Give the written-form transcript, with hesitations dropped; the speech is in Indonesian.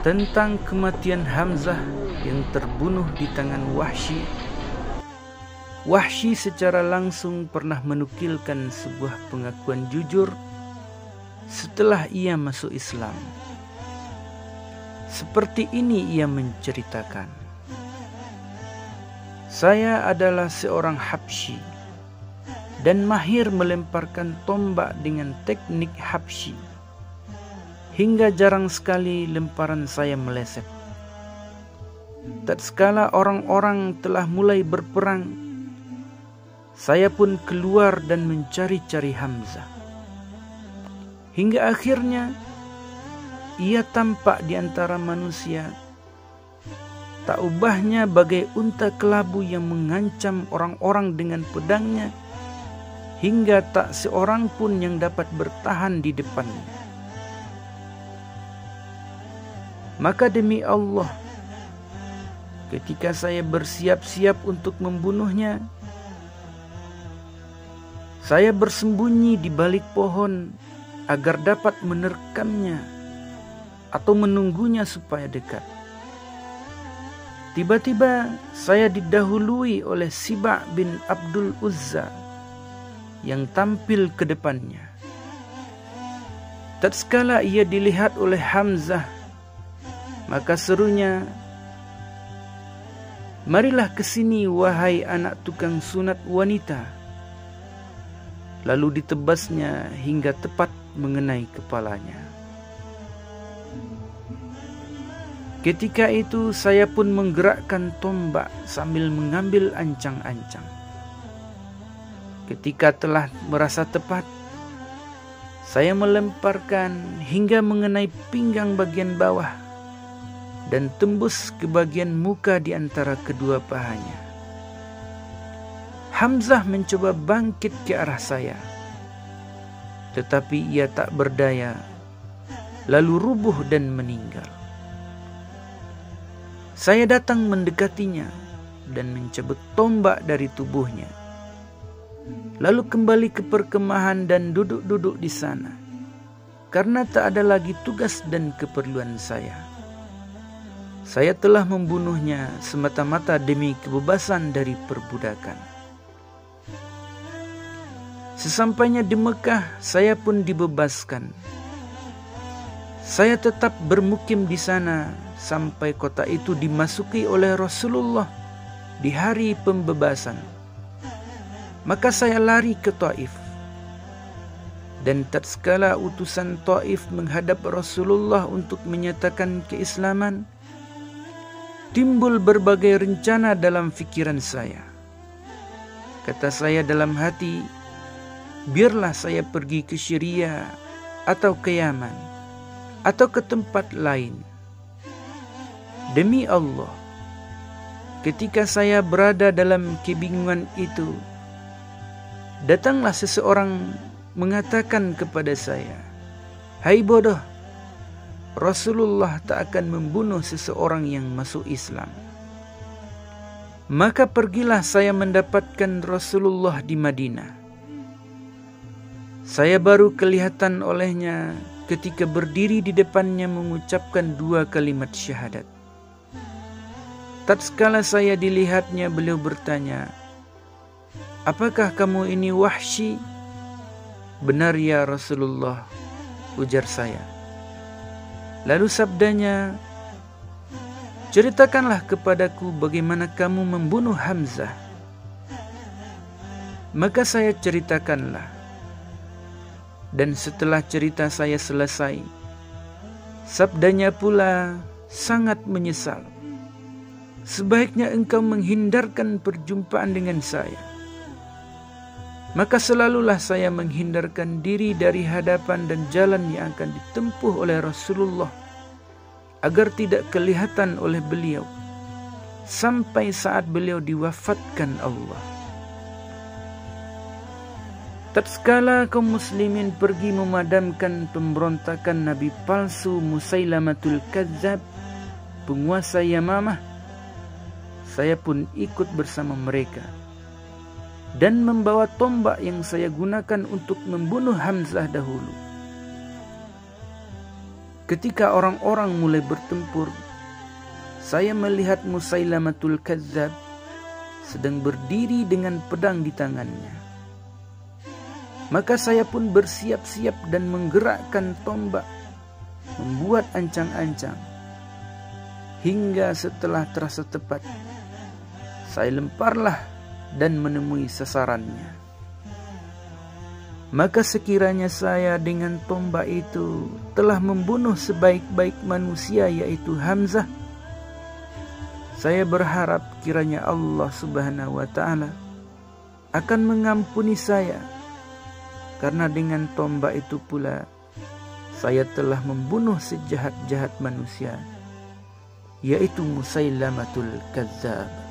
tentang kematian Hamzah yang terbunuh di tangan Wahsy. Wahsy secara langsung pernah menukilkan sebuah pengakuan jujur setelah ia masuk Islam. Seperti ini ia menceritakan, "Saya adalah seorang Habsyi dan mahir melemparkan tombak dengan teknik Habsyi, hingga jarang sekali lemparan saya meleset. Tatkala orang-orang telah mulai berperang, saya pun keluar dan mencari-cari Hamzah. Hingga akhirnya ia tampak di antara manusia, tak ubahnya bagai unta kelabu yang mengancam orang-orang dengan pedangnya, hingga tak seorang pun yang dapat bertahan di depannya. Maka demi Allah, ketika saya bersiap-siap untuk membunuhnya, saya bersembunyi di balik pohon agar dapat menerkamnya atau menunggunya supaya dekat. Tiba-tiba saya didahului oleh Siba' bin Abdul Uzza yang tampil ke depannya. Tatkala ia dilihat oleh Hamzah, maka serunya, 'Marilah ke sini wahai anak tukang sunat wanita.' Lalu ditebasnya hingga tepat mengenai kepalanya. Ketika itu saya pun menggerakkan tombak sambil mengambil ancang-ancang. Ketika telah merasa tepat, saya melemparkan hingga mengenai pinggang bagian bawah dan tembus ke bagian muka di antara kedua pahanya. Hamzah mencoba bangkit ke arah saya, tetapi ia tak berdaya, lalu rubuh dan meninggal. Saya datang mendekatinya dan mencabut tombak dari tubuhnya, lalu kembali ke perkemahan dan duduk-duduk di sana, karena tak ada lagi tugas dan keperluan saya. Saya telah membunuhnya semata-mata demi kebebasan dari perbudakan. Sesampainya di Mekah, saya pun dibebaskan. Saya tetap bermukim di sana sampai kota itu dimasuki oleh Rasulullah di hari pembebasan. Maka saya lari ke Taif. Dan tatkala utusan Taif menghadap Rasulullah untuk menyatakan keislaman, timbul berbagai rencana dalam fikiran saya. Kata saya dalam hati, biarlah saya pergi ke Syria atau ke Yaman atau ke tempat lain. Demi Allah, ketika saya berada dalam kebingungan itu, datanglah seseorang mengatakan kepada saya, "Hai bodoh, Rasulullah tak akan membunuh seseorang yang masuk Islam." Maka pergilah saya mendapatkan Rasulullah di Madinah. Saya baru kelihatan olehnya ketika berdiri di depannya mengucapkan 2 kalimat syahadat. Tatkala saya dilihatnya, beliau bertanya, "Apakah kamu ini Wahsy?" "Benar ya Rasulullah," ujar saya. Lalu sabdanya, "Ceritakanlah kepadaku bagaimana kamu membunuh Hamzah." Maka saya ceritakanlah. Dan setelah cerita saya selesai, sabdanya pula sangat menyesal. "Sebaiknya engkau menghindarkan perjumpaan dengan saya." Maka selalulah saya menghindarkan diri dari hadapan dan jalan yang akan ditempuh oleh Rasulullah, agar tidak kelihatan oleh beliau, sampai saat beliau diwafatkan Allah. Tatkala kaum muslimin pergi memadamkan pemberontakan Nabi palsu Musailamatul Kadzab, penguasa Yamamah, saya pun ikut bersama mereka dan membawa tombak yang saya gunakan untuk membunuh Hamzah dahulu. Ketika orang-orang mulai bertempur, saya melihat Musailamatul Kadzdzab sedang berdiri dengan pedang di tangannya. Maka saya pun bersiap-siap dan menggerakkan tombak, membuat ancang-ancang. Hingga setelah terasa tepat, saya lemparlah dan menemui sasarannya. Maka sekiranya saya dengan tombak itu telah membunuh sebaik-baik manusia, yaitu Hamzah, saya berharap kiranya Allah Subhanahu wa Ta'ala akan mengampuni saya, karena dengan tombak itu pula saya telah membunuh sejahat-jahat manusia, yaitu Musailamatul Kadzdzab.